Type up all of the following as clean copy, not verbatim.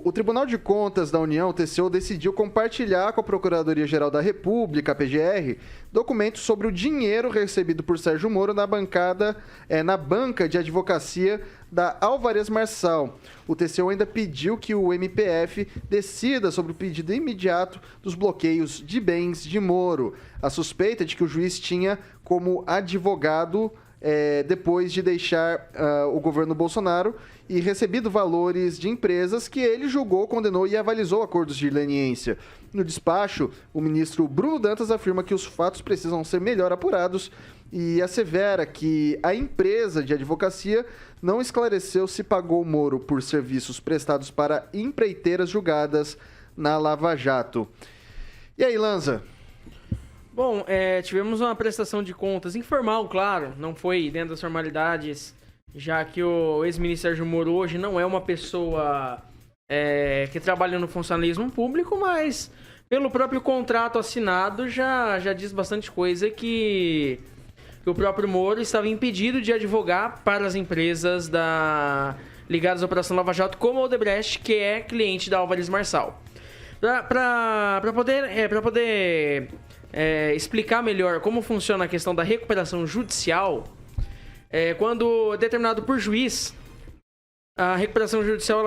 O Tribunal de Contas da União, o TCU, decidiu compartilhar com a Procuradoria-Geral da República, a PGR, documentos sobre o dinheiro recebido por Sérgio Moro na banca de advocacia da Álvares Marçal. O TCU ainda pediu que o MPF decida sobre o pedido imediato dos bloqueios de bens de Moro. A suspeita de que o juiz tinha como advogado depois de deixar o governo Bolsonaro e recebido valores de empresas que ele julgou, condenou e avalizou acordos de leniência. No despacho, o ministro Bruno Dantas afirma que os fatos precisam ser melhor apurados e assevera que a empresa de advocacia não esclareceu se pagou Moro por serviços prestados para empreiteiras julgadas na Lava Jato. E aí, Lanza? Bom, tivemos uma prestação de contas informal, claro, não foi dentro das formalidades, já que o ex-ministro Sérgio Moro hoje não é uma pessoa que trabalha no funcionalismo público, mas pelo próprio contrato assinado já diz bastante coisa que o próprio Moro estava impedido de advogar para as empresas ligadas à Operação Lava Jato, como a Odebrecht, que é cliente da Álvares Marçal. Para poder explicar melhor como funciona a questão da recuperação judicial, quando determinado por juiz, a recuperação judicial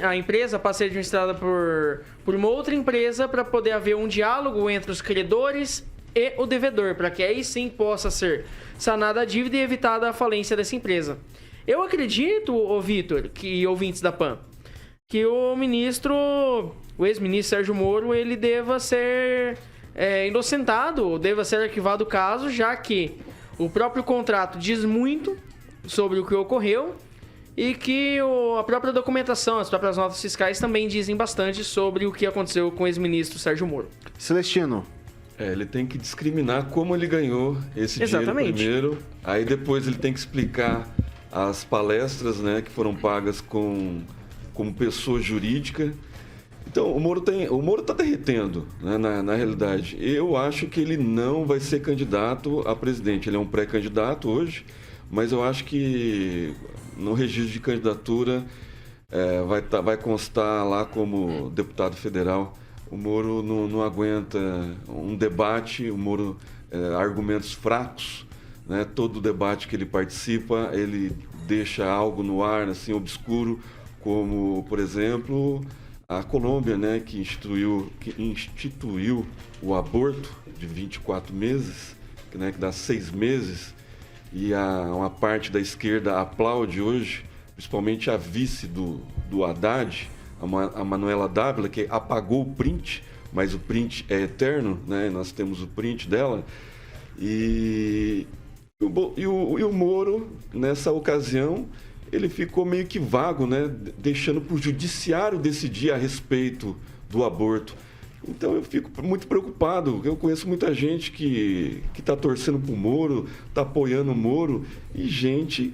a empresa passa a ser administrada por uma outra empresa para poder haver um diálogo entre os credores e o devedor, para que aí sim possa ser sanada a dívida e evitada a falência dessa empresa. Eu acredito, Vitor, e ouvintes da PAN, que o ex-ministro Sérgio Moro, ele deva ser inocentado, deva ser arquivado o caso, já que o próprio contrato diz muito sobre o que ocorreu e que a própria documentação, as próprias notas fiscais também dizem bastante sobre o que aconteceu com o ex-ministro Sérgio Moro. Celestino. Ele tem que discriminar como ele ganhou esse dinheiro primeiro, aí depois ele tem que explicar as palestras, né, que foram pagas como pessoa jurídica. Então, o Moro está derretendo, né, na realidade. Eu acho que ele não vai ser candidato a presidente. Ele é um pré-candidato hoje, mas eu acho que no registro de candidatura vai constar lá como deputado federal. O Moro não aguenta um debate, o Moro argumentos fracos, né? Todo debate que ele participa, ele deixa algo no ar, assim, obscuro, como, por exemplo, a Colômbia, né, que instituiu o aborto de 24 meses, né, que dá 6 meses, e uma parte da esquerda aplaude hoje, principalmente a vice do Haddad, a Manuela Dávila, que apagou o print, mas o print é eterno, né? Nós temos o print dela. E o Moro, nessa ocasião, ele ficou meio que vago, né? Deixando para o judiciário decidir a respeito do aborto. Então eu fico muito preocupado. Eu conheço muita gente que está torcendo para o Moro, está apoiando o Moro, e gente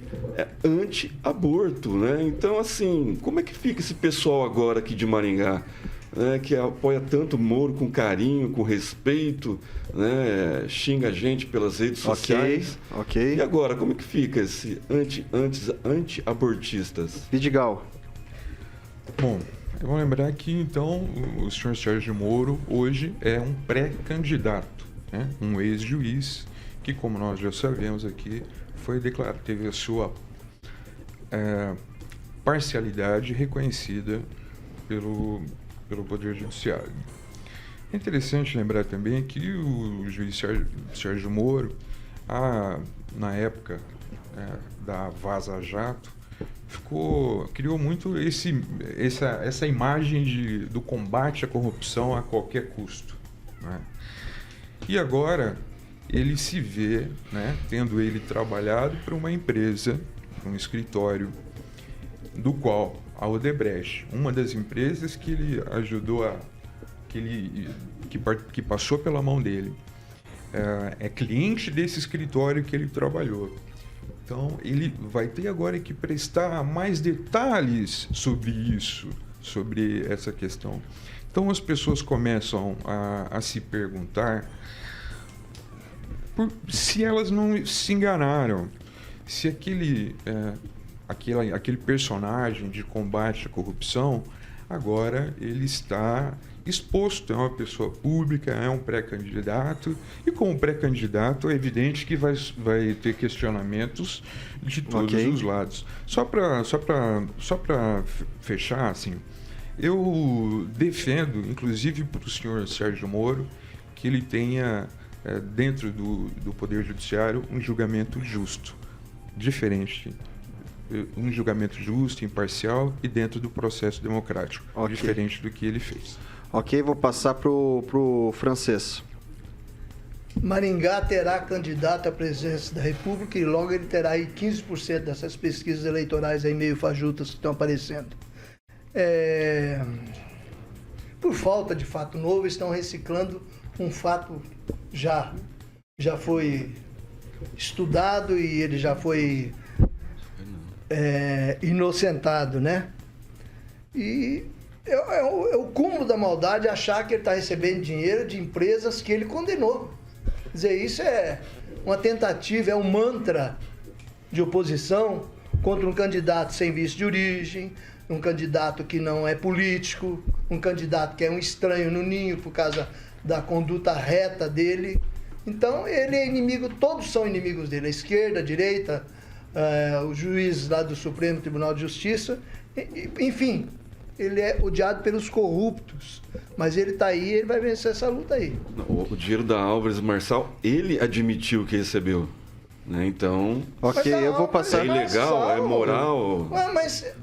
anti-aborto, né? Então, assim, como é que fica esse pessoal agora aqui de Maringá, né, que apoia tanto o Moro com carinho, com respeito, né, xinga a gente pelas redes sociais? Ok. E agora, como é que fica esse anti-abortistas? Vidigal. Bom, vamos lembrar que, então, o senhor Sérgio Moro hoje é um pré-candidato, né? Um ex-juiz que, como nós já sabemos aqui, foi declarado, teve a sua parcialidade reconhecida pelo Poder Judiciário. É interessante lembrar também que o juiz Sérgio Moro, na época da Vaza Jato, criou muito essa imagem do combate à corrupção a qualquer custo, né? E agora ele se vê, né, tendo ele trabalhado para uma empresa, um escritório, do qual a Odebrecht, uma das empresas que ele ajudou que passou pela mão dele, é cliente desse escritório que ele trabalhou. Então, ele vai ter agora que prestar mais detalhes sobre isso, sobre essa questão. Então, as pessoas começam a se perguntar se elas não se enganaram, se aquele personagem de combate à corrupção agora ele está exposto, é uma pessoa pública, é um pré-candidato, e como pré-candidato é evidente que vai ter questionamentos de todos os lados. Só para fechar, assim, eu defendo, inclusive para o senhor Sérgio Moro, que ele tenha, dentro do Poder Judiciário, um julgamento justo, diferente. Um julgamento justo, imparcial e dentro do processo democrático, diferente do que ele fez. Ok, vou passar pro Francês. Maringá terá candidato à presidência da República e logo ele terá aí 15% dessas pesquisas eleitorais aí meio fajutas que estão aparecendo. Por falta de fato novo, estão reciclando um fato já foi estudado e ele já foi inocentado, né? E é o cúmulo da maldade achar que ele está recebendo dinheiro de empresas que ele condenou. Quer dizer, isso é uma tentativa, é um mantra de oposição contra um candidato sem visto de origem, um candidato que não é político, um candidato que é um estranho no ninho por causa da conduta reta dele. Então, ele é inimigo, todos são inimigos dele, a esquerda, a direita, o juiz lá do Supremo Tribunal de Justiça, enfim, ele é odiado pelos corruptos, mas ele está aí, ele vai vencer essa luta aí. O dinheiro da Álvares Marçal, ele admitiu que recebeu, né? Então, ok, eu vou passar. É ilegal, é moral,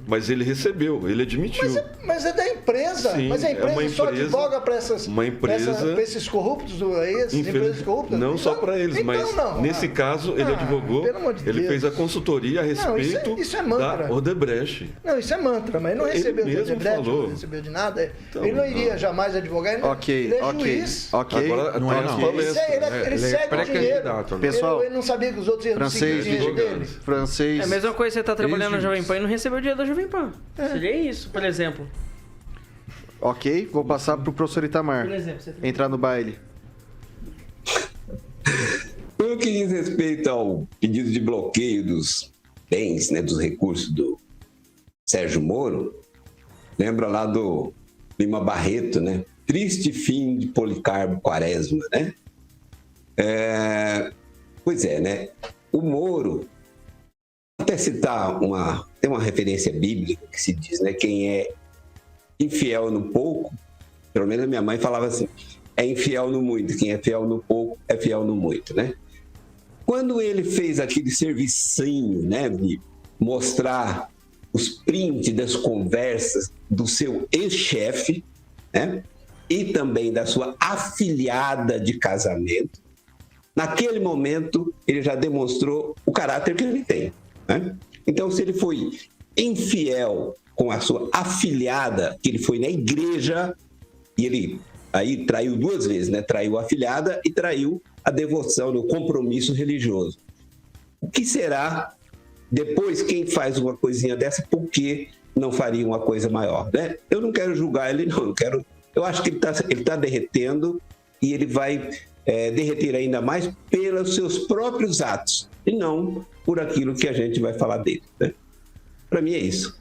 mas ele recebeu, ele admitiu. Mas é da empresa. Sim, mas a empresa só advoga para esses corruptos, essas empresas corruptas? Não só para eles, mas nesse caso ele advogou, ele fez a consultoria a respeito isso é mantra. da Odebrecht. Não, isso é mantra, mas ele não recebeu de Odebrecht, falou. não recebeu de nada. Então, ele não iria jamais advogar, ele é juiz. Agora não é, não. Ele segue o dinheiro. Pessoal, ele não sabia que os outros iam seguir o dinheiro dele. Francês. É a mesma coisa que você tá trabalhando na Jovem Pan e não recebeu o dinheiro da Jovem Pan. Seria isso, por exemplo. Ok, vou passar pro professor Itamar. Por exemplo, você entrar no baile. No que diz respeito ao pedido de bloqueio dos bens, né, dos recursos do Sérgio Moro, lembra lá do Lima Barreto, né? Triste fim de Policarpo Quaresma, né? Pois é, né? O Moro, até citar tem uma referência bíblica que se diz, né? Quem é infiel no pouco, pelo menos a minha mãe falava assim, é infiel no muito, quem é fiel no pouco é fiel no muito, né? Quando ele fez aquele servicinho, né, de mostrar os prints das conversas do seu ex-chefe, né, e também da sua afilhada de casamento, naquele momento ele já demonstrou o caráter que ele tem, né? Então, se ele foi infiel com a sua afilhada, que ele foi na igreja, e ele aí traiu duas vezes, né? Traiu a afilhada e traiu a devoção, o compromisso religioso. O que será depois quem faz uma coisinha dessa, por que não faria uma coisa maior, né? Eu não quero julgar ele, não. Eu acho que ele tá derretendo e ele vai derreter ainda mais pelos seus próprios atos e não por aquilo que a gente vai falar dele, né? Para mim é isso.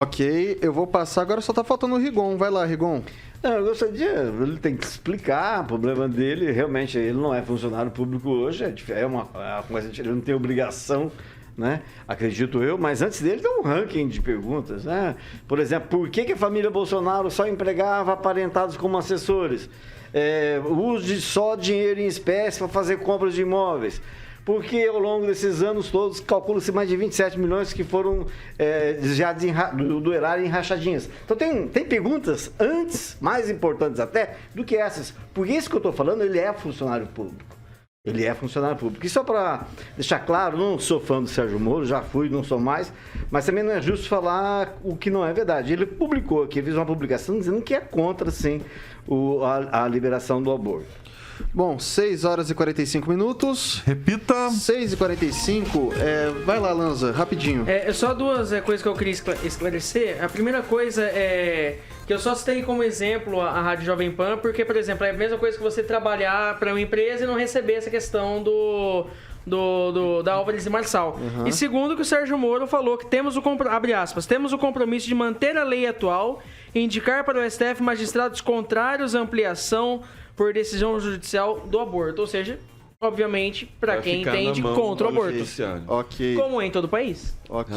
Ok, eu vou passar. Agora só tá faltando o Rigon. Vai lá, Rigon. Não, eu gostaria, ele tem que explicar o problema dele. Realmente, ele não é funcionário público hoje, é uma coisa, ele não tem obrigação, né? Acredito eu, mas antes dele tem um ranking de perguntas, né? Por exemplo, por que a família Bolsonaro só empregava aparentados como assessores? O uso de só dinheiro em espécie para fazer compras de imóveis. Porque ao longo desses anos todos, calcula-se mais de 27 milhões que foram desviados do erário em rachadinhas. Então tem perguntas antes, mais importantes até, do que essas. Por isso que eu estou falando, ele é funcionário público. Ele é funcionário público. E só para deixar claro, não sou fã do Sérgio Moro, já fui, não sou mais, mas também não é justo falar o que não é verdade. Ele publicou aqui, fez uma publicação dizendo que é contra, sim, a liberação do aborto. Bom, 6 horas e 45 minutos. Repita. 6 e 45. Vai lá, Lanza, rapidinho. Só duas coisas que eu queria esclarecer. A primeira coisa é que eu só citei como exemplo a Rádio Jovem Pan, porque, por exemplo, é a mesma coisa que você trabalhar para uma empresa e não receber essa questão da Álvares e Marçal. Uhum. E segundo, que o Sérgio Moro falou que temos o compromisso de manter a lei atual indicar para o STF magistrados contrários à ampliação por decisão judicial do aborto. Ou seja, obviamente, para quem entende contra o aborto. Ok. Como é em todo o país. Ok.